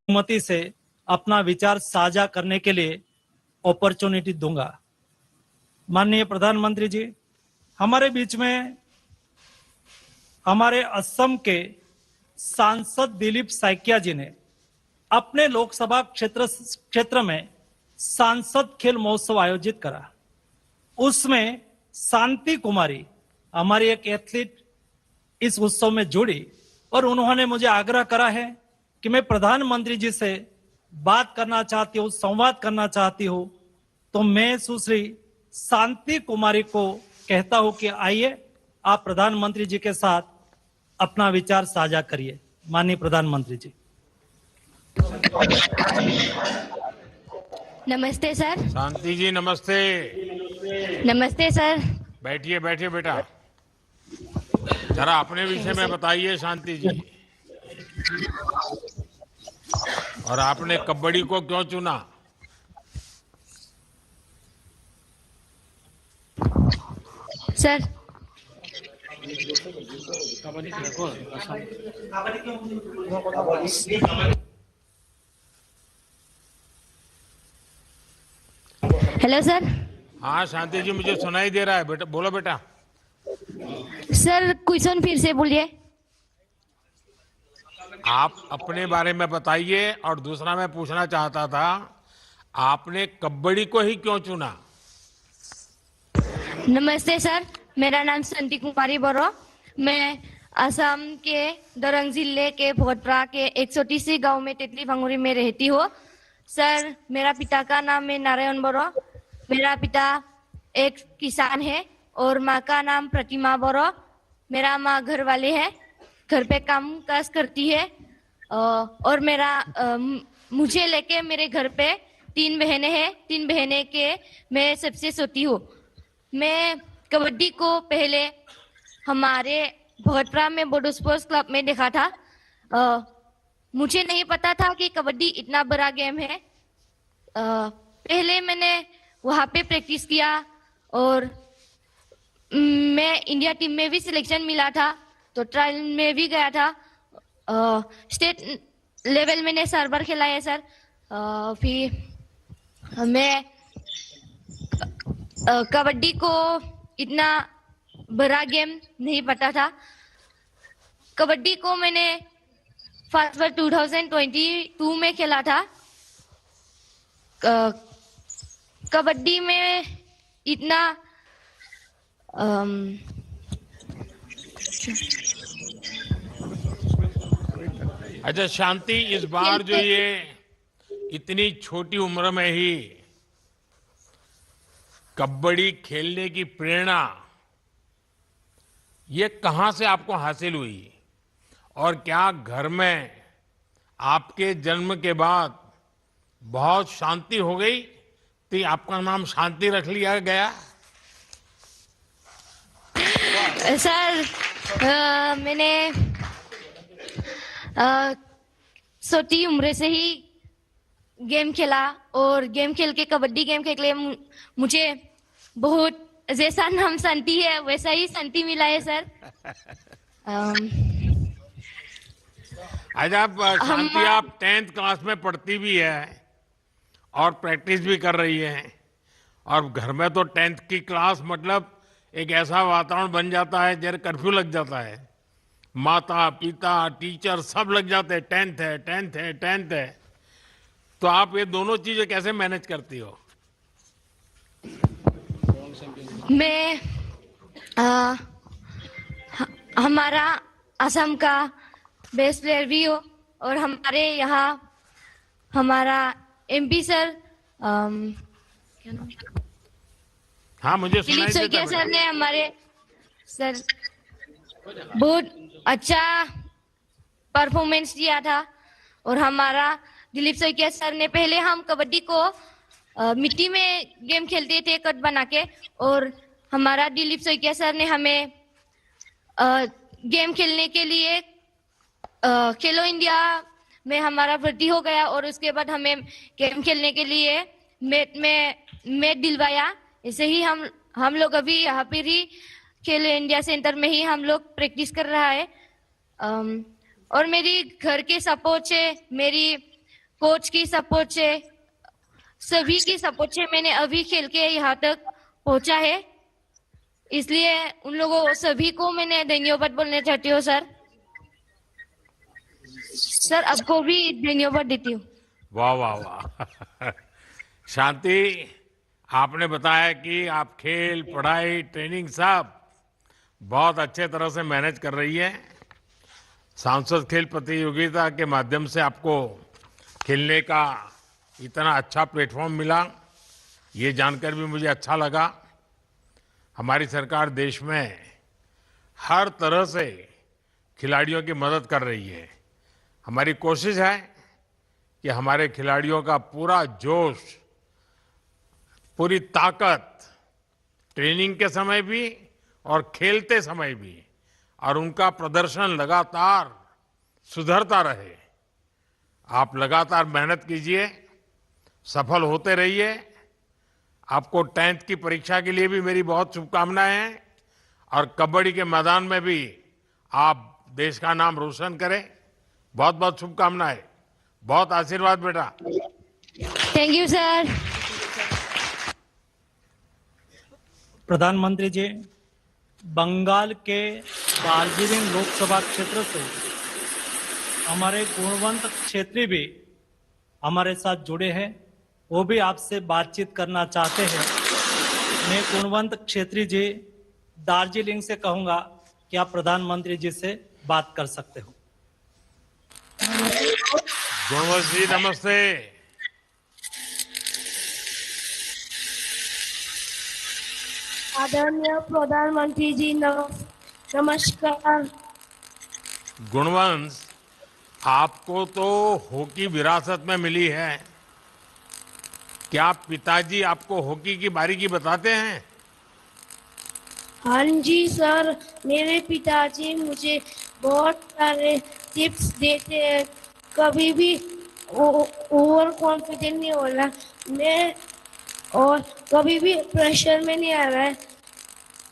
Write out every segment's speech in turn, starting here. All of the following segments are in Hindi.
अनुमति से अपना विचार साझा करने के लिए अपॉर्चुनिटी दूंगा। माननीय प्रधानमंत्री जी, हमारे बीच में हमारे असम के सांसद दिलीप सैकिया जी ने अपने लोकसभा क्षेत्र में सांसद खेल महोत्सव आयोजित करा। उसमें शांति कुमारी हमारी एक एथलीट इस उत्सव में जुड़ी और उन्होंने मुझे आग्रह करा है कि मैं प्रधानमंत्री जी से बात करना चाहती हूँ, संवाद करना मानती हूँ। तो मैं सुश्री शांति कुमारी को कहता हूँ कि आइए आप प्रधानमंत्री जी के साथ अपना विचार साझा करिए। माननीय प्रधानमंत्री जी। नमस्ते सर। शांति जी नमस्ते। नमस्ते सर। बैठिए बैठिए बेटा, जरा अपने विषय में बताइए शांति जी। और आपने कबड्डी को क्यों चुना? Sir hello sir. हाँ शांति जी, मुझे सुनाई दे रहा है बेटा, बोलो बेटा। सर क्वेश्चन फिर से बोलिए। आप अपने बारे में बताइए। और दूसरा मैं पूछना चाहता था, आपने कबड्डी को ही क्यों चुना? नमस्ते सर, मेरा नाम शांति कुमारी बोरो। मैं असम के दरंग जिले के भोटप्रा के एक छोटी सी गांव में तेतली भंगुरी में रहती हूँ। सर मेरा पिता का नाम है नारायण बोरो। मेरा पिता एक किसान है और माँ का नाम प्रतिमा बोरो। मेरा माँ घर वाले है, घर पे काम काज करती है। और मुझे लेके मेरे घर पे 3 बहनें हैं। 3 बहनें के मैं सबसे छोटी हूँ। मैं कबड्डी को पहले हमारे भोटप्रा में बोडो स्पोर्ट्स क्लब में देखा था। मुझे नहीं पता था कि कबड्डी इतना बड़ा गेम है। पहले मैंने वहाँ पे प्रैक्टिस किया और मैं इंडिया टीम में भी सिलेक्शन मिला था, तो ट्रायल में भी गया था। स्टेट लेवल मैंने 4 बार खेला है सर। फिर मैं कबड्डी को इतना बड़ा गेम नहीं पता था। कबड्डी को मैंने फर्स्ट बार 2022 में खेला था। कबड्डी में इतना अच्छा शांति, इस बार जो ये इतनी छोटी उम्र में ही कबड्डी खेलने की प्रेरणा ये कहां से आपको हासिल हुई? और क्या घर में आपके जन्म के बाद बहुत शांति हो गई तो आपका नाम शांति रख लिया गया? सर मैंने छोटी उम्र से ही गेम खेला और गेम खेल के कबड्डी गेम खेल के मुझे बहुत जैसा नाम शांति है वैसा ही शांति मिला है सर। आज आप शांति, आप 10th क्लास में पढ़ती भी है और प्रैक्टिस भी कर रही है। और घर में तो 10th की क्लास मतलब एक ऐसा वातावरण बन जाता है जैसे कर्फ्यू लग जाता है। माता पिता टीचर सब लग जाते हैं, 10th है 10th है 10th है। तो आप ये दोनों चीजें कैसे मैनेज करती हो? मैं हमारा असम का बेस्ट प्लेयर भी हो और हमारे यहाँ हमारा एमपी सर हाँ मुझे सुनाई देता है। सर ने हमारे सर बहुत अच्छा परफॉर्मेंस दिया था। और हमारा दिलीप सैकिया सर ने, पहले हम कबड्डी को मिट्टी में गेम खेलते थे कट बना के, और हमारा दिलीप सैकिया सर ने हमें गेम खेलने के लिए खेलो इंडिया में हमारा भर्ती हो गया और उसके बाद हमें गेम खेलने के लिए मैट दिलवाया। ऐसे ही हम लोग अभी यहाँ पर ही खेलो इंडिया सेंटर में ही हम लोग प्रैक्टिस कर रहा है। और मेरी घर के सपोर्ट से, मेरी कोच की सपोर्ट से, सभी की सपोर्ट से मैंने अभी खेल के यहाँ तक पहुंचा है। इसलिए उन लोगों सभी को मैंने धन्यवाद बोलना चाहती हूँ सर। सर आपको भी धन्यवाद देती हूँ। वाह वाह वाह। शांति, आपने बताया कि आप खेल, पढ़ाई, ट्रेनिंग सब बहुत अच्छे तरह से मैनेज कर रही है। सांसद खेल प्रतियोगिता के माध्यम से आपको खेलने का इतना अच्छा प्लेटफॉर्म मिला, ये जानकर भी मुझे अच्छा लगा। हमारी सरकार देश में हर तरह से खिलाड़ियों की मदद कर रही है। हमारी कोशिश है कि हमारे खिलाड़ियों का पूरा जोश, पूरी ताकत ट्रेनिंग के समय भी और खेलते समय भी, और उनका प्रदर्शन लगातार सुधरता रहे। आप लगातार मेहनत कीजिए, सफल होते रहिए। आपको 10th की परीक्षा के लिए भी मेरी बहुत शुभकामनाएं हैं, और कबड्डी के मैदान में भी आप देश का नाम रोशन करें। बहुत बहुत शुभकामनाएं, बहुत आशीर्वाद बेटा। Thank you sir. प्रधानमंत्री जी, बंगाल के दार्जिलिंग लोकसभा क्षेत्र से हमारे गुणवंत क्षेत्री भी हमारे साथ जुड़े हैं, वो भी आपसे बातचीत करना चाहते हैं। मैं गुणवंत क्षेत्री जी दार्जिलिंग से कहूंगा कि आप प्रधानमंत्री जी से बात कर सकते हो। गुणवंत जी नमस्ते। आदरणीय प्रधानमंत्री जी नमस्कार। गुणवंत, आपको तो हॉकी विरासत में मिली है। क्या पिताजी आपको हॉकी की बारीकी बताते हैं? हाँ जी सर, मेरे पिताजी मुझे बहुत सारे टिप्स देते हैं। कभी भी ओवर कॉन्फिडेंट नहीं होना मैं, और कभी भी प्रेशर में नहीं आ रहा है।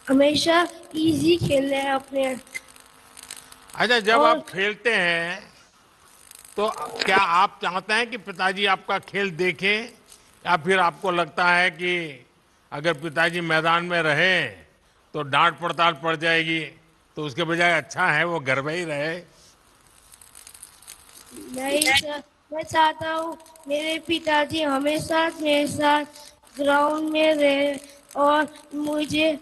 हमेशा इजी खेलना है अपने। अच्छा, जब और- आप खेलते हैं तो क्या आप चाहते हैं कि पिताजी आपका खेल देखें, या फिर आपको लगता है कि अगर पिताजी मैदान में रहे तो डांट पड़ताल पड़ जाएगी, तो उसके बजाय अच्छा है वो घर में ही रहे? नहीं सर, मैं चाहता हूँ मेरे पिताजी हमेशा मेरे साथ ग्राउंड में रहे और मुझे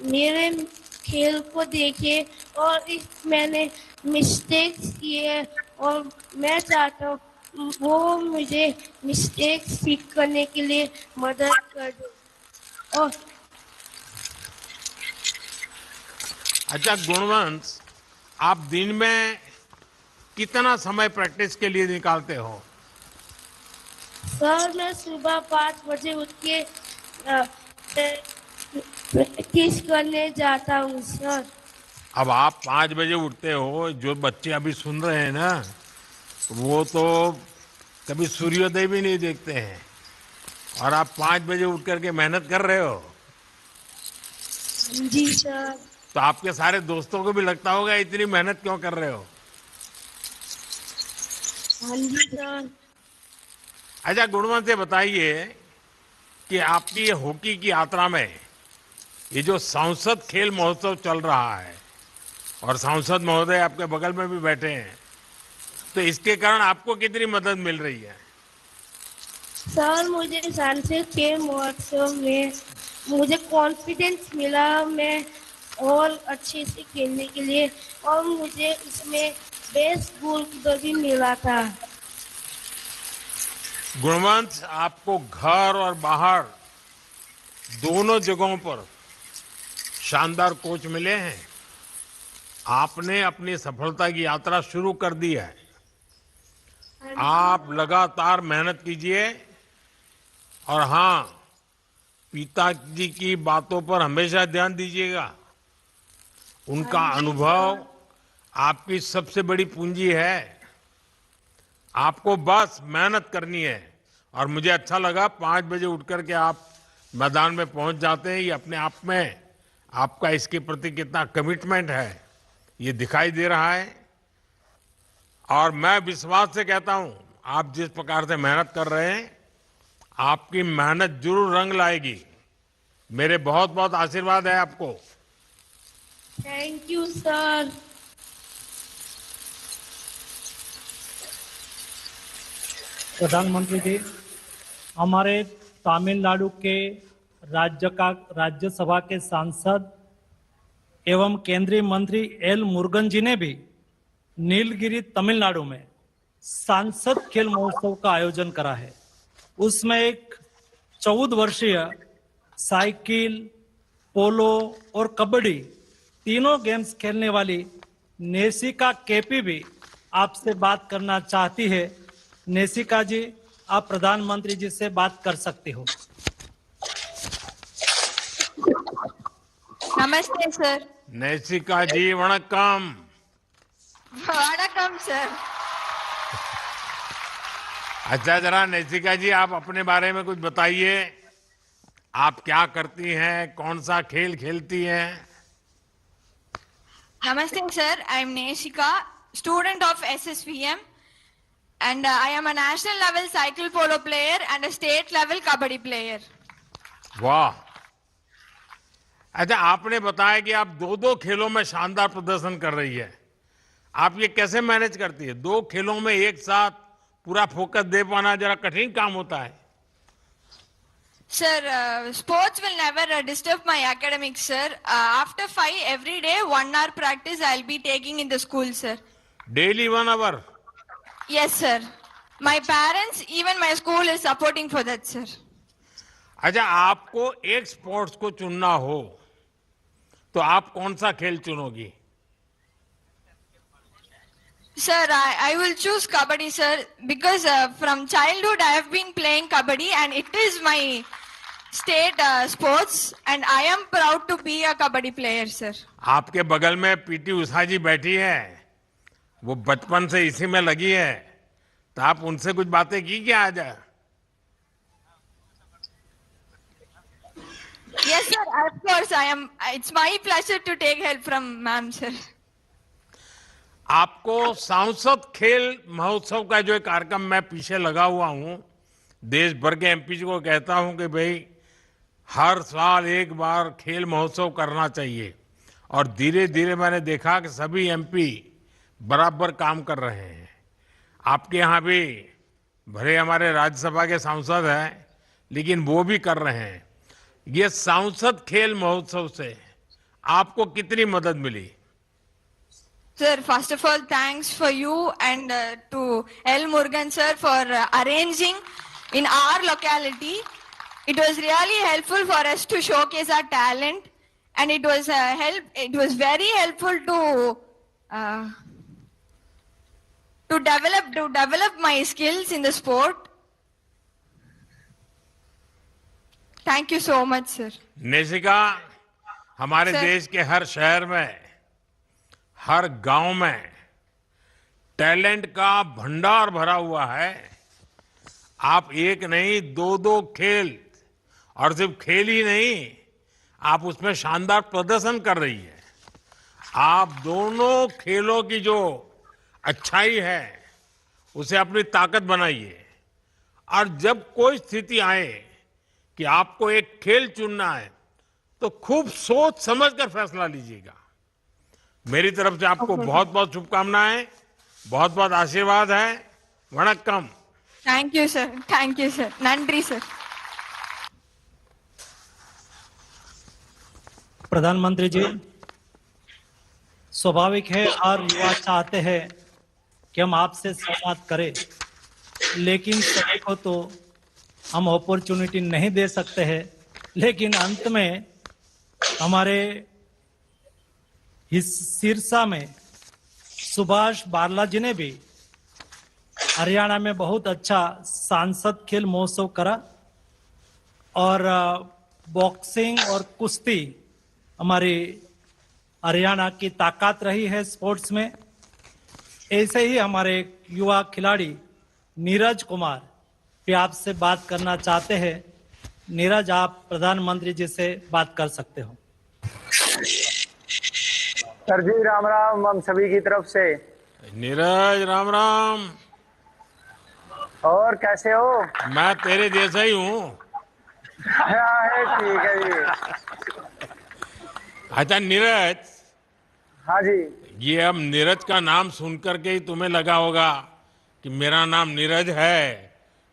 मेरे खेल को देखे। और मैंने मिस्टेक्स किए और मैं चाहता हूँ वो मुझे मिस्टेक्स ठीक करने के लिए मदद कर दे। और अच्छा गुणवंत, आप दिन में कितना समय प्रैक्टिस के लिए निकालते हो? सर मैं सुबह 5 बजे उठ के प्रैक्टिस करने जाता हूँ सर। अब आप 5 बजे उठते हो, जो बच्चे अभी सुन रहे हैं ना, वो तो कभी सूर्योदय भी नहीं देखते हैं, और आप 5 बजे उठ करके मेहनत कर रहे हो। जी सर। तो आपके सारे दोस्तों को भी लगता होगा इतनी मेहनत क्यों कर रहे हो। हाँ जी सर। अच्छा गुणवंत, से बताइए कि आपकी ये हॉकी की यात्रा में ये जो सांसद खेल महोत्सव चल रहा है, और सांसद महोदय आपके बगल में भी बैठे हैं, तो इसके कारण आपको कितनी मदद मिल रही है? सर मुझे सांसद खेल महोत्सव में मुझे कॉन्फिडेंस मिला, मैं और अच्छे से खेलने के लिए, और मुझे इसमें बेस्ट गोलकीपर भी मिला था। गुणवंत, आपको घर और बाहर दोनों जगहों पर शानदार कोच मिले हैं। आपने अपनी सफलता की यात्रा शुरू कर दी है। आप लगातार मेहनत कीजिए, और हाँ, पिताजी की बातों पर हमेशा ध्यान दीजिएगा। उनका अनुभव आपकी सबसे बड़ी पूंजी है। आपको बस मेहनत करनी है। और मुझे अच्छा लगा 5 बजे उठ करके आप मैदान में पहुंच जाते हैं। ये अपने आप में आपका इसके प्रति कितना कमिटमेंट है, ये दिखाई दे रहा है। और मैं विश्वास से कहता हूं, आप जिस प्रकार से मेहनत कर रहे हैं, आपकी मेहनत जरूर रंग लाएगी। मेरे बहुत बहुत आशीर्वाद है आपको। Thank you sir. प्रधानमंत्री जी, हमारे तमिलनाडु के राज्यसभा के सांसद एवं केंद्रीय मंत्री एल मुरुगन जी ने भी नीलगिरी तमिलनाडु में सांसद खेल महोत्सव का आयोजन करा है। उसमें एक 14 वर्षीय साइकिल, पोलो और कबड्डी तीनों गेम्स खेलने वाली नेसिका केपी भी आपसे बात करना चाहती है। नेसिका जी, आप प्रधानमंत्री जी से बात कर सकते हो। नमस्ते सर। नैसिका जी वणक्कम। वणक्कम सर। अच्छा, जरा नैसिका जी आप अपने बारे में कुछ बताइए। आप क्या करती हैं, कौन सा खेल खेलती हैं? Namaste sir, I am Neshika, student of SSVM and I am a national level cycle polo player and a state level kabaddi player. वाह। अच्छा, आपने बताया कि आप दो दो खेलों में शानदार प्रदर्शन कर रही है। आप ये कैसे मैनेज करती है? दो खेलों में एक साथ पूरा फोकस दे पाना जरा कठिन काम होता है। Sir, sports will never disturb my academics, sir. After 5 every day, 1 hour practice I'll be taking in the school, sir. Daily 1 hour? Yes, sir. My parents, even my school is supporting for that, sir. अच्छा, आपको एक स्पोर्ट्स को चुनना हो तो आप कौन सा खेल चुनोगी? Sir, I will choose kabaddi, sir, because from childhood I have been playing kabaddi and it is my state sports and I am proud to be a kabaddi player, sir. आपके बगल में पीटी उषा जी बैठी है, वो बचपन से इसी में लगी है, तो आप उनसे कुछ बातें की क्या आज? Yes, sir, of course I am. It's my pleasure to take help from ma'am, sir. आपको सांसद खेल महोत्सव का जो एक कार्यक्रम मैं पीछे लगा हुआ हूं, देश भर के एमपी को कहता हूं कि भाई हर साल एक बार खेल महोत्सव करना चाहिए, और धीरे धीरे मैंने देखा कि सभी एमपी बराबर काम कर रहे हैं। आपके यहाँ भी भले हमारे राज्यसभा के सांसद हैं, लेकिन वो भी कर रहे हैं। ये सांसद खेल महोत्सव से आपको कितनी मदद मिली? Sir, first of all, thanks for you and to L. Murugan sir for arranging in our locality. It was really helpful for us to showcase our talent, and it was It was very helpful to develop my skills in the sport. Thank you so much, sir. नेसिका, हमारे सर। देश के हर शहर में, हर गांव में टैलेंट का भंडार भरा हुआ है। आप एक नहीं, दो दो खेल, और सिर्फ खेल ही नहीं, आप उसमें शानदार प्रदर्शन कर रही है। आप दोनों खेलों की जो अच्छाई है उसे अपनी ताकत बनाइए, और जब कोई स्थिति आए कि आपको एक खेल चुनना है तो खूब सोच समझ कर फैसला लीजिएगा। मेरी तरफ से आपको बहुत बहुत शुभकामनाएं, बहुत बहुत आशीर्वाद है। वणक्कम। Thank you, sir. Thank you, sir. Nandri, sir. प्रधानमंत्री जी, स्वाभाविक है हर युवा चाहते हैं कि हम आपसे संवाद करें, लेकिन सभी को तो हम अपॉर्चुनिटी नहीं दे सकते हैं। लेकिन अंत में हमारे सिरसा में सुभाष बारला जी ने भी हरियाणा में बहुत अच्छा सांसद खेल महोत्सव करा, और बॉक्सिंग और कुश्ती हमारी हरियाणा की ताकत रही है स्पोर्ट्स में। ऐसे ही हमारे युवा खिलाड़ी नीरज कुमार भी आपसे बात करना चाहते हैं। नीरज, आप प्रधानमंत्री जी से बात कर सकते हो। सर जी राम राम हम सभी की तरफ से। नीरज, राम राम। और कैसे हो? मैं तेरे जैसा ही हूँ। हाँ है, ठीक है जी। अच्छा नीरज, हाँ जी। ये अब नीरज का नाम सुन करके ही तुम्हें लगा होगा कि मेरा नाम नीरज है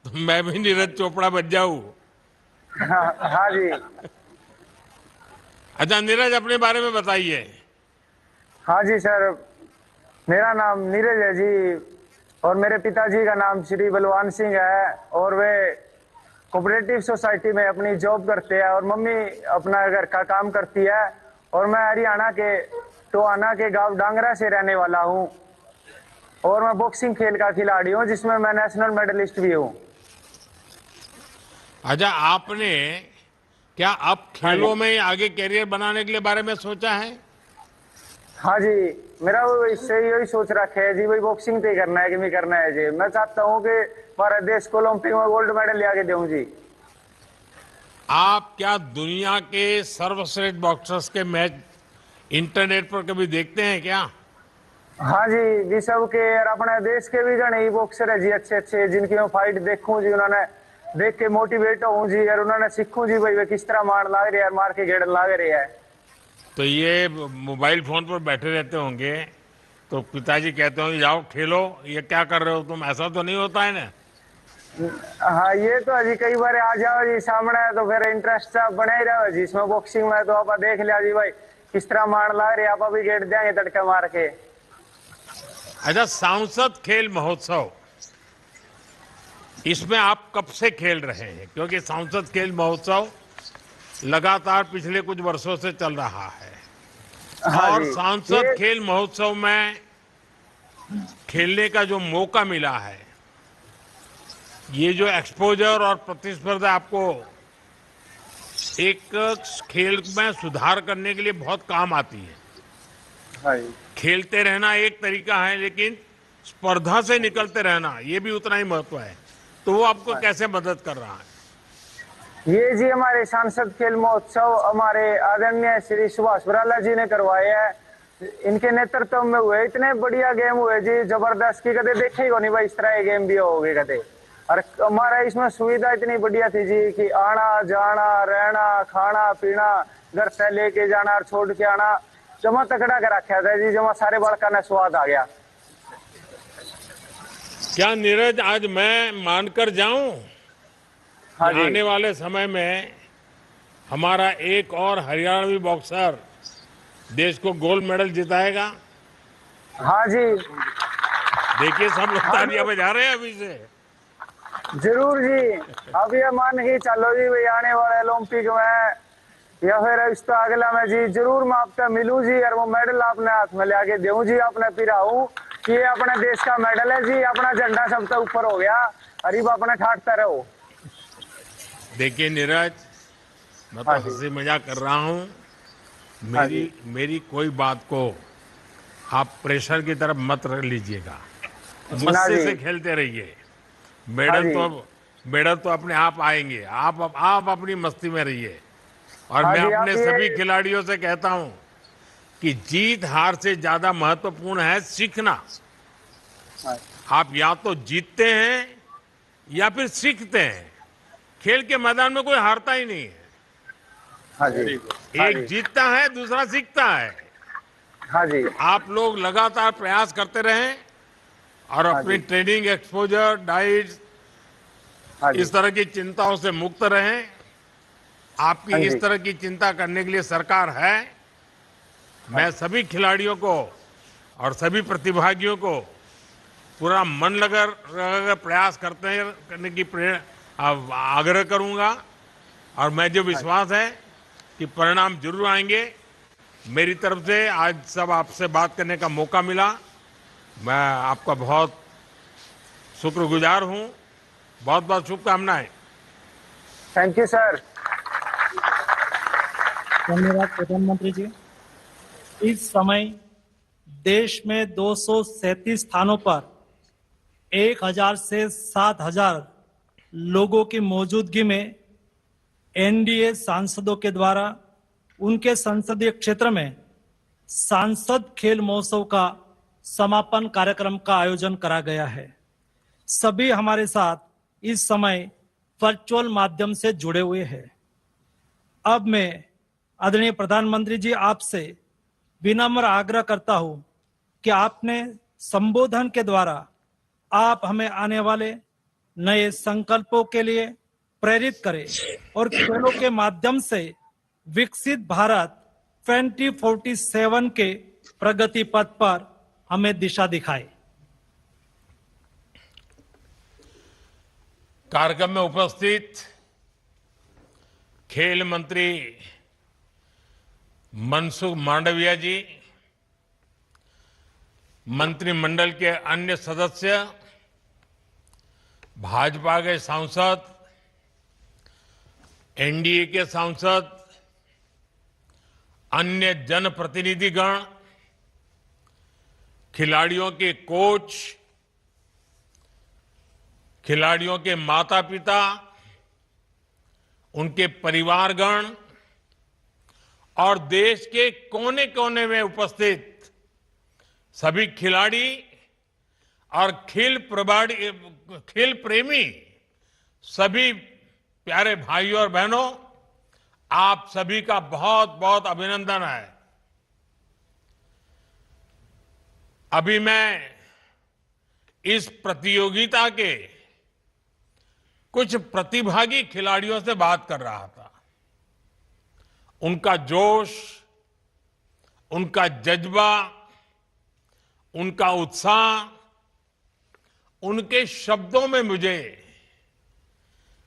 तो मैं भी नीरज चोपड़ा बन जाऊं। हाँ, हाँ जी। अच्छा नीरज, अपने बारे में बताइए। हाँ जी सर, मेरा नाम नीरज है जी। और मेरे पिताजी का नाम श्री बलवान सिंह है, और वे कोऑपरेटिव सोसाइटी में अपनी जॉब करते हैं, और मम्मी अपना घर का काम करती है। और मैं हरियाणा के टोहाना के गांव डांगरा से रहने वाला हूँ, और मैं बॉक्सिंग खेल का खिलाड़ी हूँ, जिसमें मैं नेशनल मेडलिस्ट भी हूँ। अच्छा, आपने क्या अब हाँ जी। खेलों में आगे करियर बनाने के लिए बारे में सोचा है? हाँ जी, मेरा वो इससे यही सोच रखा है जी, भाई बॉक्सिंग पे ही करना है कि नहीं करना है जी। मैं चाहता हूँ कि भारत देश को ओलंपिक में गोल्ड मेडल ले आके दूं जी। आप क्या दुनिया के सर्वश्रेष्ठ बॉक्सर्स के मैच इंटरनेट पर कभी देखते हैं क्या? हाँ जी, विश्व के और अपने देश के भी जने ही बॉक्सर है जी, अच्छे अच्छे, जिनकी मैं फाइट देखूं जी, उन्होंने देख के मोटिवेट हूँ जी, और उन्होंने सीखूं जी भाई वे किस तरह मार लाग रहे हैं, मार के गेड़ लाग रहे हैं। तो ये मोबाइल फोन पर बैठे रहते होंगे तो पिताजी कहते होंगे जाओ खेलो, ये क्या कर रहे हो तुम, ऐसा तो नहीं होता है ना? हाँ, ये तो अजी कई बार आ जाओ जी सामने, तो फिर इंटरेस्ट बने ही रहो जी इसमें। बॉक्सिंग में तो आप देख लिया जी भाई किस तरह मार लाग रहे हैं, आप भी गेड़ देंगे तड़के मार के। अच्छा, सांसद खेल महोत्सव, इसमें आप कब से खेल रहे हैं? क्योंकि सांसद खेल महोत्सव लगातार पिछले कुछ वर्षों से चल रहा है। हाँ और जी, सांसद ये खेल महोत्सव में खेलने का जो मौका मिला है, ये जो एक्सपोजर और प्रतिस्पर्धा आपको एक खेल में सुधार करने के लिए बहुत काम आती है। हाँ जी, खेलते रहना एक तरीका है, लेकिन स्पर्धा से निकलते रहना ये भी उतना ही महत्व है। तो वो आपको कैसे मदद कर रहा है? ये जी हमारे सांसद खेल महोत्सव हमारे आदरणीय श्री सुभाष बराला जी ने करवाए हैं। इनके नेतृत्व में हुए, इतने बढ़िया गेम हुए जी, जबरदस्त की कदे देखे ही को नहीं भाई, इस तरह के गेम भी हो गए कदे। और हमारा इसमें सुविधा इतनी बढ़िया थी जी कि आना जाना रहना खाना पीना, घर से लेके जाना और छोड़ के आना, जमा तकड़ा कर रखा था जी, जमा सारे बड़का ने स्वाद आ गया। क्या नीरज, आज मैं मानकर जाऊं हाँ कि जी, आने वाले समय में हमारा एक और हरियाणवी बॉक्सर देश को गोल्ड मेडल जिताएगा? हाँ जी, देखिए सब लोग तालियां बजा रहे हैं अभी से। जरूर जी। अब ये मान के चलो जी भाई, आने वाले ओलंपिक में या फिर इस तो अगला में जी जरूर मैं आपसे मिलूं जी, और वो मेडल अपने हाथ में ले आके दूं जी, अपने पिराऊं कि ये अपने देश का मेडल है जी, अपना झंडा सबसे ऊपर हो गया, अरीब अपने ठाटता रहो। देखिए नीरज, मैं तो हाँ जी, हंसी मजाक कर रहा हूं। हाँ मेरी जी, मेरी कोई बात को आप प्रेशर की तरफ मत रख लीजिएगा। जी ना मस्ती जी, से खेलते रहिए। हाँ मेडल जी, तो मेडल तो अपने आप आएंगे। आप अपनी मस्ती में रहिए। और हाँ मैं जी। आप अपने सभी ये खिलाड़ियों से कहता हूं कि जीत हार से ज्यादा महत्वपूर्ण है सीखना। हाँ आप या तो जीतते हैं या फिर सीखते हैं। खेल के मैदान में कोई हारता ही नहीं है। हाँ जी, हाँ एक जी, जीतता है, दूसरा सीखता है। हाँ जी, आप लोग लगातार प्रयास करते रहें और हाँ अपनी जी, ट्रेनिंग, एक्सपोजर, डाइट, हाँ जी, इस तरह की चिंताओं से मुक्त रहें। आपकी हाँ इस जी, तरह की चिंता करने के लिए सरकार है। मैं सभी खिलाड़ियों को और सभी प्रतिभागियों को पूरा मन लगा प्रयास करने की आग्रह करूंगा। और मैं जो विश्वास है कि परिणाम जरूर आएंगे। मेरी तरफ से आज सब आपसे बात करने का मौका मिला, मैं आपका बहुत शुक्रगुजार हूं। बहुत बहुत शुभकामनाएं। Thank you sir. धन्यवाद प्रधानमंत्री जी। इस समय देश में 237 स्थानों पर 1000 से 7000 लोगों की मौजूदगी में एनडीए सांसदों के द्वारा उनके संसदीय क्षेत्र में सांसद खेल महोत्सव का समापन कार्यक्रम का आयोजन करा गया है। सभी हमारे साथ इस समय वर्चुअल माध्यम से जुड़े हुए हैं। अब मैं आदरणीय प्रधानमंत्री जी आपसे विनम्र आग्रह करता हूं कि आपने संबोधन के द्वारा आप हमें आने वाले नए संकल्पों के लिए प्रेरित करें और खेलों के माध्यम से विकसित भारत 2047 के प्रगति पथ पर हमें दिशा दिखाए। कार्यक्रम में उपस्थित खेल मंत्री मनसुख मांडविया जी, मंत्रिमंडल के अन्य सदस्य, भाजपा के सांसद, एनडीए के सांसद, अन्य जनप्रतिनिधिगण, खिलाड़ियों के कोच, खिलाड़ियों के माता पिता, उनके परिवारगण और देश के कोने कोने में उपस्थित सभी खिलाड़ी और खेल प्रेमी सभी प्यारे भाइयों और बहनों, आप सभी का बहुत बहुत अभिनंदन है। अभी मैं इस प्रतियोगिता के कुछ प्रतिभागी खिलाड़ियों से बात कर रहा था। उनका जोश, उनका जज्बा, उनका उत्साह, उनके शब्दों में मुझे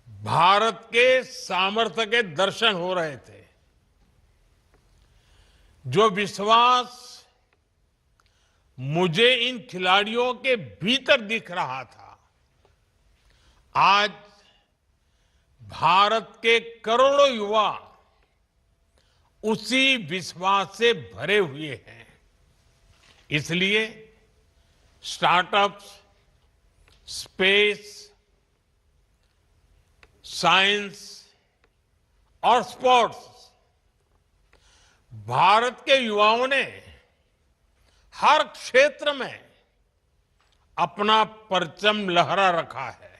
भारत के सामर्थ्य के दर्शन हो रहे थे। जो विश्वास मुझे इन खिलाड़ियों के भीतर दिख रहा था, आज भारत के करोड़ों युवा उसी विश्वास से भरे हुए हैं। इसलिए स्टार्टअप्स, स्पेस, साइंस और स्पोर्ट्स, भारत के युवाओं ने हर क्षेत्र में अपना परचम लहरा रखा है।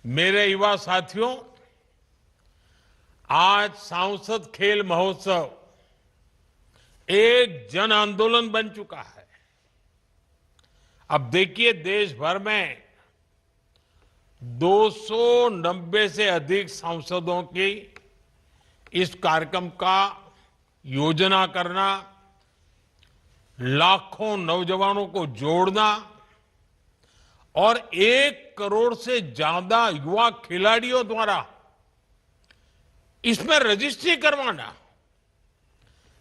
मेरे युवा साथियों, आज सांसद खेल महोत्सव एक जन आंदोलन बन चुका है। अब देखिए, देश भर में 290 से अधिक सांसदों की इस कार्यक्रम का योजना करना, लाखों नौजवानों को जोड़ना और 1 करोड़ से ज्यादा युवा खिलाड़ियों द्वारा इसमें रजिस्ट्री करवाना,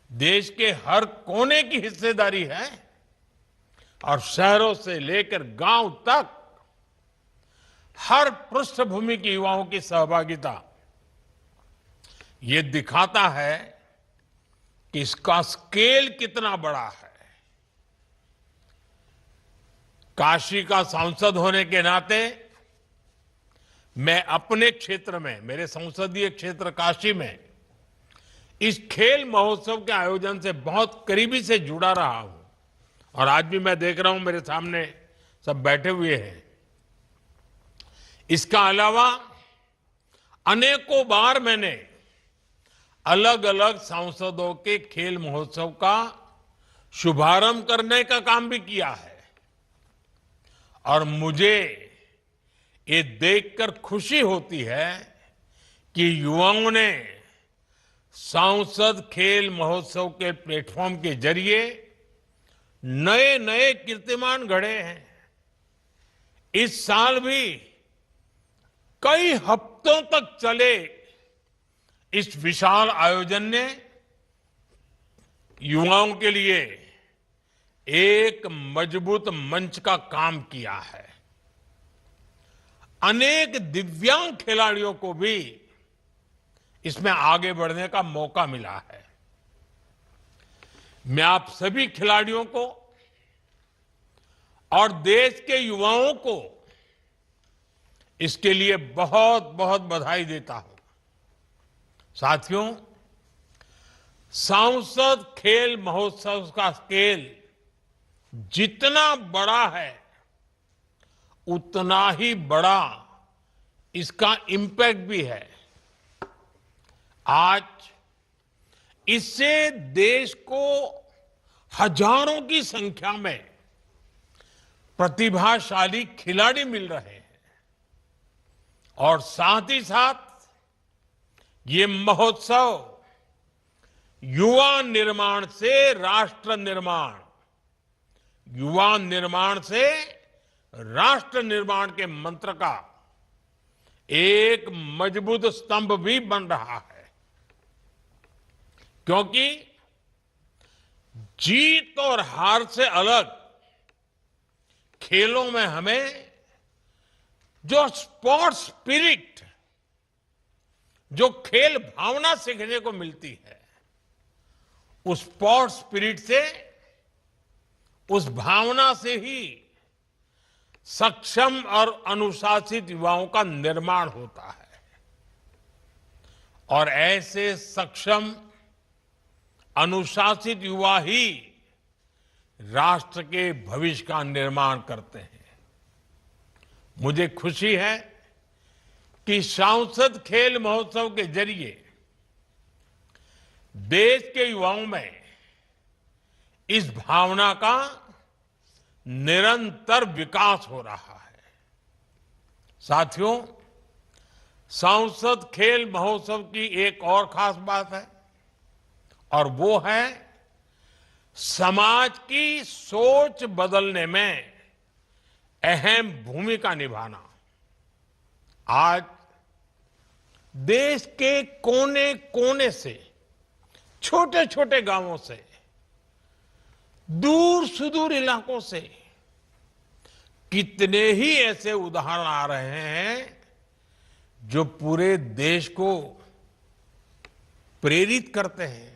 देश के हर कोने की हिस्सेदारी है और शहरों से लेकर गांव तक हर पृष्ठभूमि के युवाओं की सहभागिता, ये दिखाता है कि इसका स्केल कितना बड़ा है। काशी का सांसद होने के नाते मैं अपने क्षेत्र में, मेरे संसदीय क्षेत्र काशी में, इस खेल महोत्सव के आयोजन से बहुत करीबी से जुड़ा रहा हूं और आज भी मैं देख रहा हूं मेरे सामने सब बैठे हुए हैं। इसका अलावा अनेकों बार मैंने अलग अलग सांसदों के खेल महोत्सव का शुभारंभ करने का काम भी किया है और मुझे ये देखकर खुशी होती है कि युवाओं ने सांसद खेल महोत्सव के प्लेटफॉर्म के जरिए नए नए कीर्तिमान गढ़े हैं। इस साल भी कई हफ्तों तक चले इस विशाल आयोजन ने युवाओं के लिए एक मजबूत मंच का काम किया है। अनेक दिव्यांग खिलाड़ियों को भी इसमें आगे बढ़ने का मौका मिला है। मैं आप सभी खिलाड़ियों को और देश के युवाओं को इसके लिए बहुत बहुत बधाई देता हूं। साथियों, सांसद खेल महोत्सव का स्केल जितना बड़ा है, उतना ही बड़ा इसका इम्पैक्ट भी है। आज इससे देश को हजारों की संख्या में प्रतिभाशाली खिलाड़ी मिल रहे हैं और साथ ही साथ ये महोत्सव युवा निर्माण से राष्ट्र निर्माण, युवा निर्माण से राष्ट्र निर्माण के मंत्र का एक मजबूत स्तंभ भी बन रहा है, क्योंकि जीत और हार से अलग खेलों में हमें जो स्पोर्ट्स स्पिरिट, जो खेल भावना सीखने को मिलती है, उस स्पोर्ट्स स्पिरिट से, उस भावना से ही सक्षम और अनुशासित युवाओं का निर्माण होता है और ऐसे सक्षम अनुशासित युवा ही राष्ट्र के भविष्य का निर्माण करते हैं। मुझे खुशी है कि सांसद खेल महोत्सव के जरिए देश के युवाओं में इस भावना का निरंतर विकास हो रहा है। साथियों, सांसद खेल महोत्सव की एक और खास बात है और वो है समाज की सोच बदलने में अहम भूमिका निभाना। आज देश के कोने कोने से, छोटे छोटे गांवों से, दूर सुदूर इलाकों से कितने ही ऐसे उदाहरण आ रहे हैं जो पूरे देश को प्रेरित करते हैं।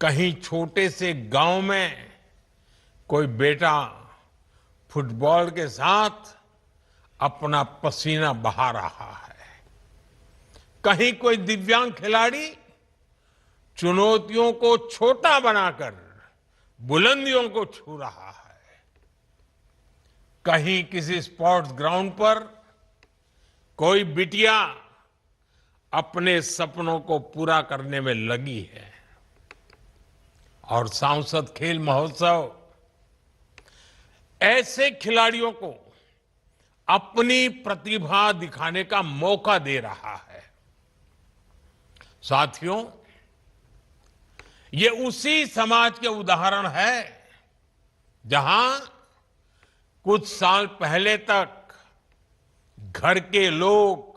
कहीं छोटे से गांव में कोई बेटा फुटबॉल के साथ अपना पसीना बहा रहा है, कहीं कोई दिव्यांग खिलाड़ी चुनौतियों को छोटा बनाकर बुलंदियों को छू रहा है, कहीं किसी स्पोर्ट्स ग्राउंड पर कोई बिटिया अपने सपनों को पूरा करने में लगी है। और सांसद खेल महोत्सव ऐसे खिलाड़ियों को अपनी प्रतिभा दिखाने का मौका दे रहा है। साथियों, ये उसी समाज के उदाहरण है जहां कुछ साल पहले तक घर के लोग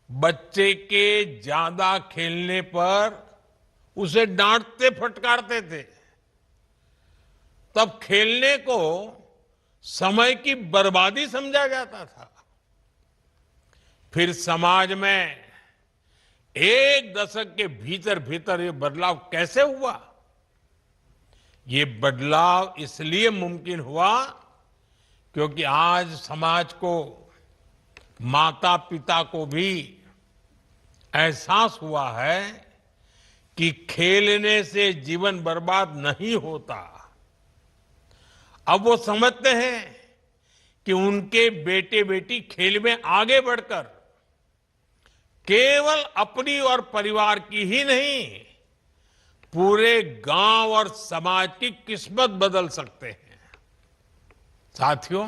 बच्चे के ज्यादा खेलने पर उसे डांटते फटकारते थे। तब खेलने को समय की बर्बादी समझा जाता था। फिर समाज में एक दशक के भीतर भीतर ये बदलाव कैसे हुआ? ये बदलाव इसलिए मुमकिन हुआ क्योंकि आज समाज को, माता पिता को भी एहसास हुआ है कि खेलने से जीवन बर्बाद नहीं होता। अब वो समझते हैं कि उनके बेटे बेटी खेल में आगे बढ़कर केवल अपनी और परिवार की ही नहीं, पूरे गांव और समाज की किस्मत बदल सकते हैं। साथियों,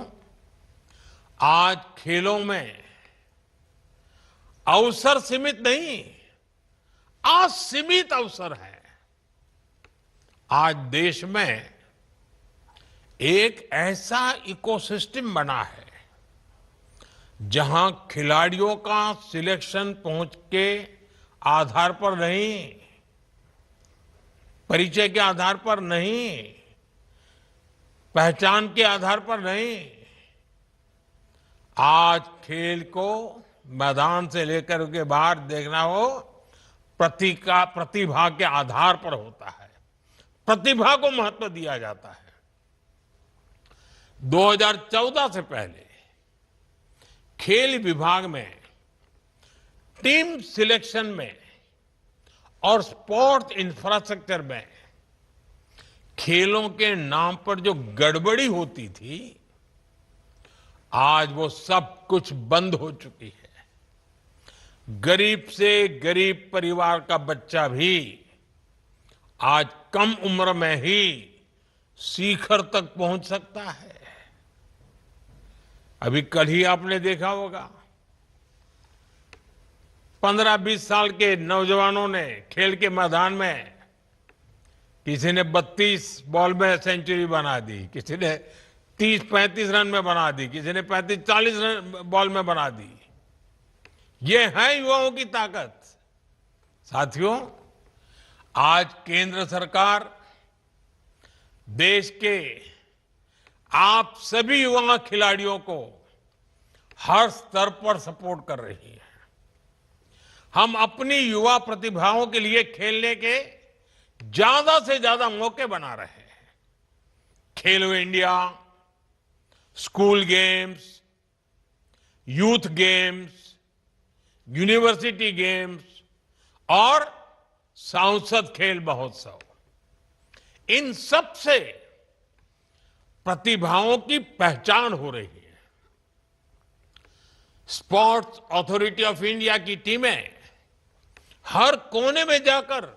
आज खेलों में अवसर सीमित नहीं, असीमित अवसर है। आज देश में एक ऐसा इकोसिस्टम बना है जहां खिलाड़ियों का सिलेक्शन पहुंच के आधार पर नहीं, परिचय के आधार पर नहीं, पहचान के आधार पर नहीं, आज खेल को मैदान से लेकर के बाहर देखना हो, प्रतिभा के आधार पर होता है। प्रतिभा को महत्व दिया जाता है। 2014 से पहले खेल विभाग में टीम सिलेक्शन में और स्पोर्ट्स इंफ्रास्ट्रक्चर में खेलों के नाम पर जो गड़बड़ी होती थी, आज वो सब कुछ बंद हो चुकी है। गरीब से गरीब परिवार का बच्चा भी आज कम उम्र में ही शिखर तक पहुंच सकता है। अभी कल ही आपने देखा होगा 15-20 साल के नौजवानों ने खेल के मैदान में किसी ने 32 बॉल में सेंचुरी बना दी, किसी ने 30-35 रन में बना दी, किसी ने 35-40 रन बॉल में बना दी। ये है युवाओं की ताकत। साथियों, आज केंद्र सरकार देश के आप सभी युवा खिलाड़ियों को हर स्तर पर सपोर्ट कर रही है। हम अपनी युवा प्रतिभाओं के लिए खेलने के ज्यादा से ज्यादा मौके बना रहे हैं। खेलो India, school games, youth games, university games और सांसद खेल महोत्सव, इन सब से प्रतिभाओं की पहचान हो रही है। स्पोर्ट्स अथॉरिटी ऑफ इंडिया की टीमें हर कोने में जाकर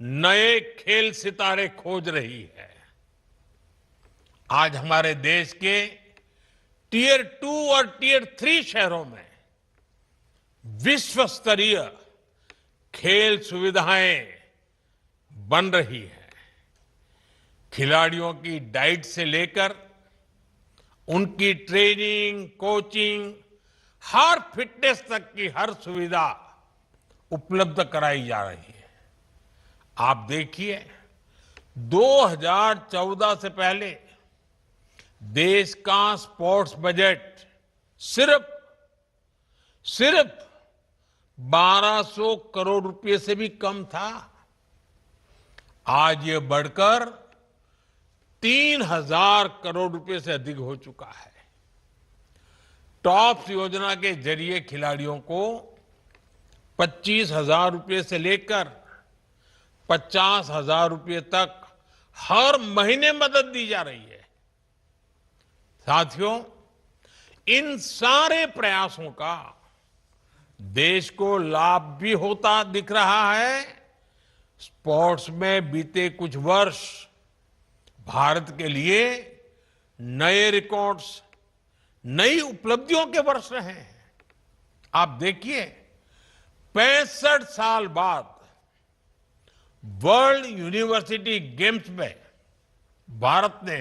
नए खेल सितारे खोज रही है। आज हमारे देश के टियर 2 और टियर 3 शहरों में विश्व स्तरीय खेल सुविधाएं बन रही है। खिलाड़ियों की डाइट से लेकर उनकी ट्रेनिंग, कोचिंग, हर फिटनेस तक की हर सुविधा उपलब्ध कराई जा रही है। आप देखिए 2014 से पहले देश का स्पोर्ट्स बजट सिर्फ 1200 करोड़ रुपए से भी कम था। आज ये बढ़कर 3000 करोड़ रुपए से अधिक हो चुका है। टॉप्स योजना के जरिए खिलाड़ियों को 25,000 रुपए से लेकर 50,000 रुपए तक हर महीने मदद दी जा रही है। साथियों, इन सारे प्रयासों का देश को लाभ भी होता दिख रहा है। स्पोर्ट्स में बीते कुछ वर्ष भारत के लिए नए रिकॉर्ड्स, नई उपलब्धियों के वर्ष रहे हैं। आप देखिए 65 साल बाद वर्ल्ड यूनिवर्सिटी गेम्स में भारत ने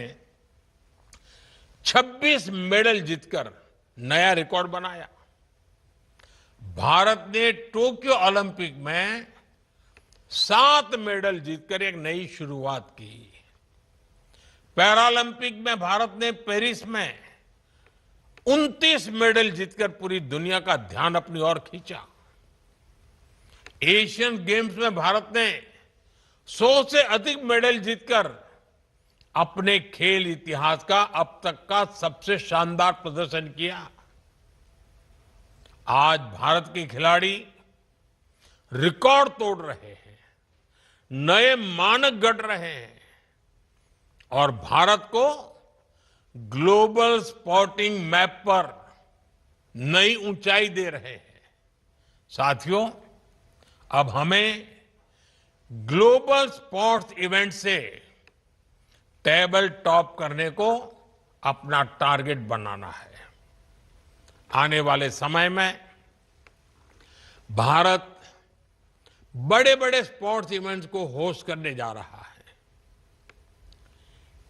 26 मेडल जीतकर नया रिकॉर्ड बनाया। भारत ने टोक्यो ओलंपिक में 7 मेडल जीतकर एक नई शुरुआत की। पैरालंपिक में भारत ने पेरिस में 29 मेडल जीतकर पूरी दुनिया का ध्यान अपनी ओर खींचा। एशियन गेम्स में भारत ने 100 से अधिक मेडल जीतकर अपने खेल इतिहास का अब तक का सबसे शानदार प्रदर्शन किया। आज भारत के खिलाड़ी रिकॉर्ड तोड़ रहे हैं, नए मानक गढ़ रहे हैं और भारत को ग्लोबल स्पोर्टिंग मैप पर नई ऊंचाई दे रहे हैं। साथियों, अब हमें ग्लोबल स्पोर्ट्स इवेंट से टेबल टॉप करने को अपना टारगेट बनाना है। आने वाले समय में भारत बड़े बड़े स्पोर्ट्स इवेंट्स को होस्ट करने जा रहा है।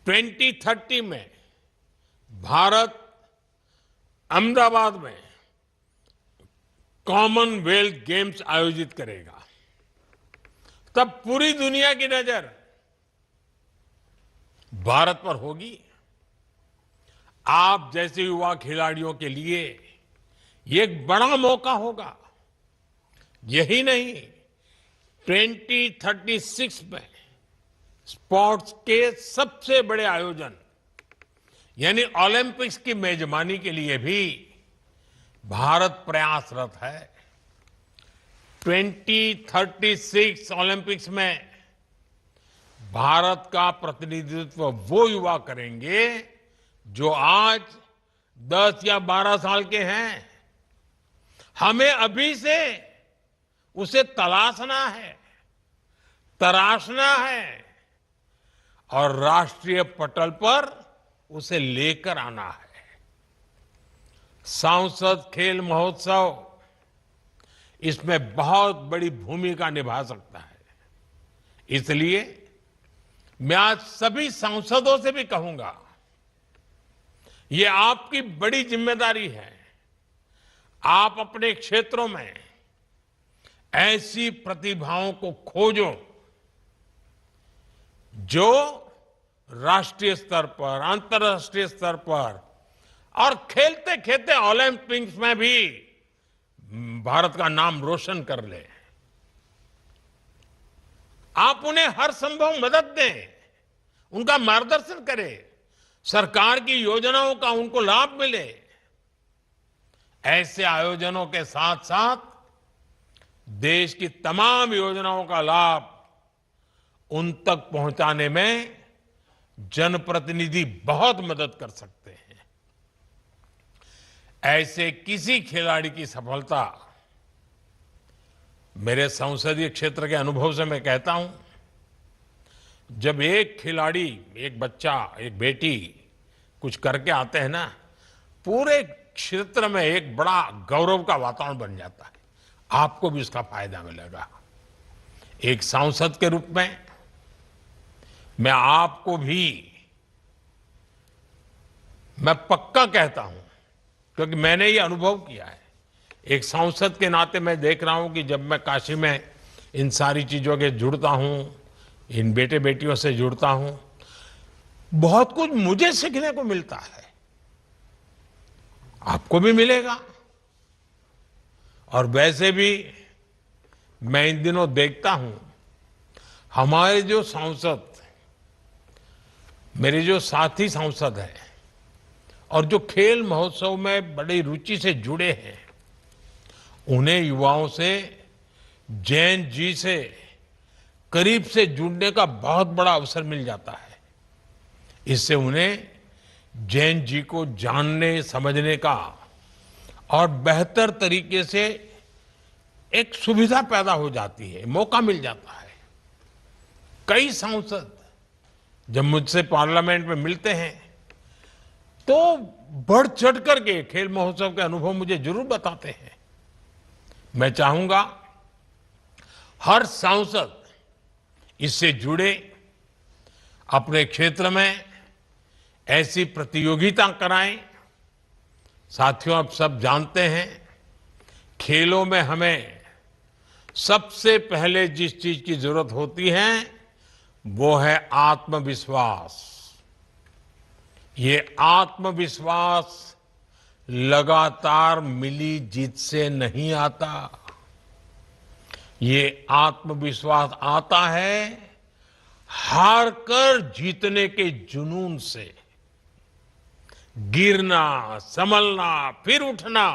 2030 में भारत अहमदाबाद में कॉमनवेल्थ गेम्स आयोजित करेगा। तब पूरी दुनिया की नजर भारत पर होगी। आप जैसे युवा खिलाड़ियों के लिए ये एक बड़ा मौका होगा। यही नहीं, 2036 में स्पोर्ट्स के सबसे बड़े आयोजन यानी ओलंपिक्स की मेजबानी के लिए भी भारत प्रयासरत है। 2036 ओलंपिक्स में भारत का प्रतिनिधित्व वो युवा करेंगे जो आज 10 या 12 साल के हैं, हमें अभी से उसे तलाशना है, तराशना है और राष्ट्रीय पटल पर उसे लेकर आना है। सांसद खेल महोत्सव इसमें बहुत बड़ी भूमिका निभा सकता है। इसलिए मैं आज सभी सांसदों से भी कहूंगा, ये आपकी बड़ी जिम्मेदारी है। आप अपने क्षेत्रों में ऐसी प्रतिभाओं को खोजो जो राष्ट्रीय स्तर पर, अंतर्राष्ट्रीय स्तर पर और खेलते खेलते ओलंपिक्स में भी भारत का नाम रोशन कर ले। आप उन्हें हर संभव मदद दें, उनका मार्गदर्शन करें, सरकार की योजनाओं का उनको लाभ मिले। ऐसे आयोजनों के साथ साथ देश की तमाम योजनाओं का लाभ उन तक पहुंचाने में जनप्रतिनिधि बहुत मदद कर सकते हैं। ऐसे किसी खिलाड़ी की सफलता, मेरे संसदीय क्षेत्र के अनुभव से मैं कहता हूं, जब एक खिलाड़ी, एक बच्चा, एक बेटी कुछ करके आते हैं ना, पूरे क्षेत्र में एक बड़ा गौरव का वातावरण बन जाता है। आपको भी उसका फायदा मिलेगा। एक सांसद के रूप में मैं आपको भी मैं पक्का कहता हूं, क्योंकि मैंने ये अनुभव किया है। एक सांसद के नाते मैं देख रहा हूं कि जब मैं काशी में इन सारी चीजों के जुड़ता हूं, इन बेटे बेटियों से जुड़ता हूं, बहुत कुछ मुझे सीखने को मिलता है, आपको भी मिलेगा। और वैसे भी मैं इन दिनों देखता हूं, हमारे जो सांसद, मेरे जो साथी सांसद हैं और जो खेल महोत्सव में बड़ी रुचि से जुड़े हैं, उन्हें युवाओं से, जैन जी से करीब से जुड़ने का बहुत बड़ा अवसर मिल जाता है। इससे उन्हें जैन जी को जानने, समझने का और बेहतर तरीके से एक सुविधा पैदा हो जाती है, मौका मिल जाता है। कई सांसद जब मुझसे पार्लियामेंट में मिलते हैं तो बढ़ चढ़ करके खेल महोत्सव के अनुभव मुझे जरूर बताते हैं। मैं चाहूंगा हर सांसद इससे जुड़े, अपने क्षेत्र में ऐसी प्रतियोगिता कराएं। साथियों, आप सब जानते हैं, खेलों में हमें सबसे पहले जिस चीज की जरूरत होती है वो है आत्मविश्वास। ये आत्मविश्वास लगातार मिली जीत से नहीं आता। ये आत्मविश्वास आता है हार कर जीतने के जुनून से। गिरना, संभलना, फिर उठना,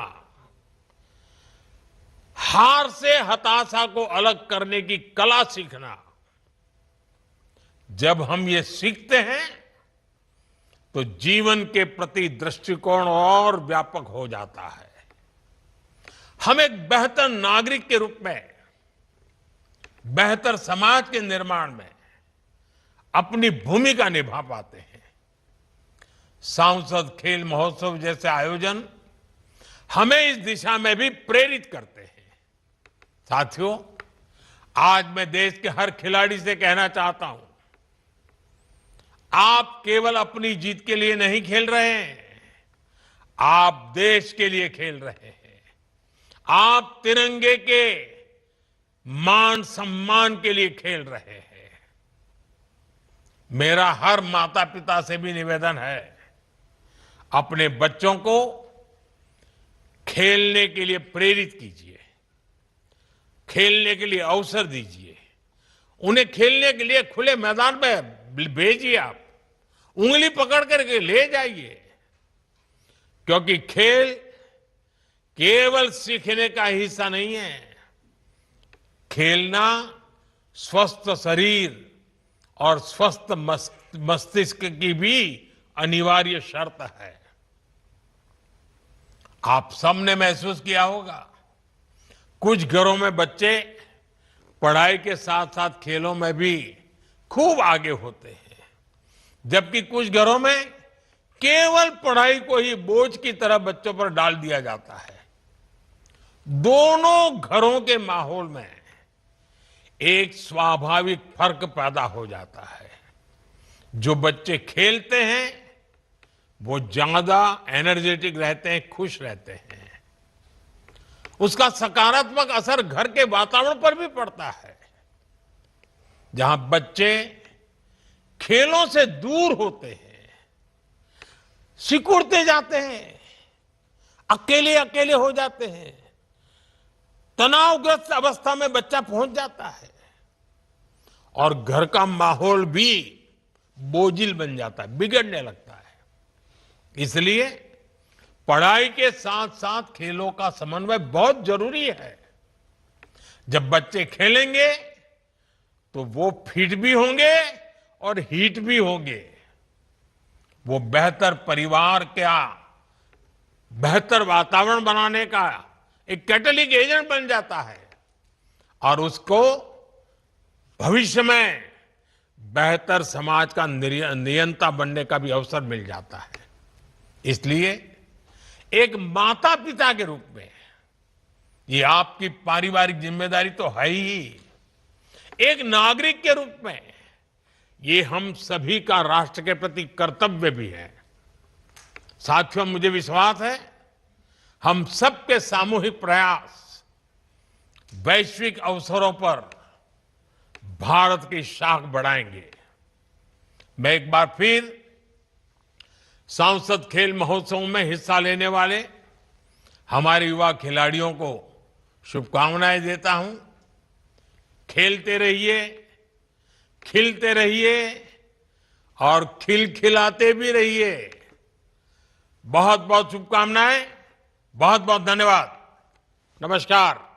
हार से हताशा को अलग करने की कला सीखना। जब हम ये सीखते हैं तो जीवन के प्रति दृष्टिकोण और व्यापक हो जाता है। हम एक बेहतर नागरिक के रूप में, बेहतर समाज के निर्माण में अपनी भूमिका निभा पाते हैं। सांसद खेल महोत्सव जैसे आयोजन हमें इस दिशा में भी प्रेरित करते हैं। साथियों, आज मैं देश के हर खिलाड़ी से कहना चाहता हूं, आप केवल अपनी जीत के लिए नहीं खेल रहे हैं, आप देश के लिए खेल रहे हैं। आप तिरंगे के मान सम्मान के लिए खेल रहे हैं। मेरा हर माता पिता से भी निवेदन है, अपने बच्चों को खेलने के लिए प्रेरित कीजिए, खेलने के लिए अवसर दीजिए, उन्हें खेलने के लिए खुले मैदान में भेजिए। आप उंगली पकड़ करके ले जाइए, क्योंकि खेल केवल सीखने का हिस्सा नहीं है। खेलना स्वस्थ शरीर और स्वस्थ मस्तिष्क की भी अनिवार्य शर्त है। आप सबने महसूस किया होगा, कुछ घरों में बच्चे पढ़ाई के साथ साथ खेलों में भी खूब आगे होते हैं, जबकि कुछ घरों में केवल पढ़ाई को ही बोझ की तरह बच्चों पर डाल दिया जाता है। दोनों घरों के माहौल में एक स्वाभाविक फर्क पैदा हो जाता है। जो बच्चे खेलते हैं वो ज्यादा एनर्जेटिक रहते हैं, खुश रहते हैं। उसका सकारात्मक असर घर के वातावरण पर भी पड़ता है। जहां बच्चे खेलों से दूर होते हैं, सिकुड़ते जाते हैं, अकेले अकेले हो जाते हैं, तनावग्रस्त अवस्था में बच्चा पहुंच जाता है और घर का माहौल भी बोझिल बन जाता है, बिगड़ने लगता है। इसलिए पढ़ाई के साथ साथ खेलों का समन्वय बहुत जरूरी है। जब बच्चे खेलेंगे तो वो फिट भी होंगे और हिट भी होंगे। वो बेहतर परिवार का बेहतर वातावरण बनाने का एक कैटलिक एजेंट बन जाता है और उसको भविष्य में बेहतर समाज का नियंता बनने का भी अवसर मिल जाता है। इसलिए एक माता पिता के रूप में ये आपकी पारिवारिक जिम्मेदारी तो है ही, एक नागरिक के रूप में ये हम सभी का राष्ट्र के प्रति कर्तव्य भी है। साथियों, मुझे विश्वास है हम सबके सामूहिक प्रयास वैश्विक अवसरों पर भारत की शाख बढ़ाएंगे। मैं एक बार फिर सांसद खेल महोत्सव में हिस्सा लेने वाले हमारे युवा खिलाड़ियों को शुभकामनाएं देता हूं। खेलते रहिए, खिलते रहिए और खिलखिलाते भी रहिए। बहुत बहुत शुभकामनाएं, बहुत बहुत धन्यवाद। नमस्कार।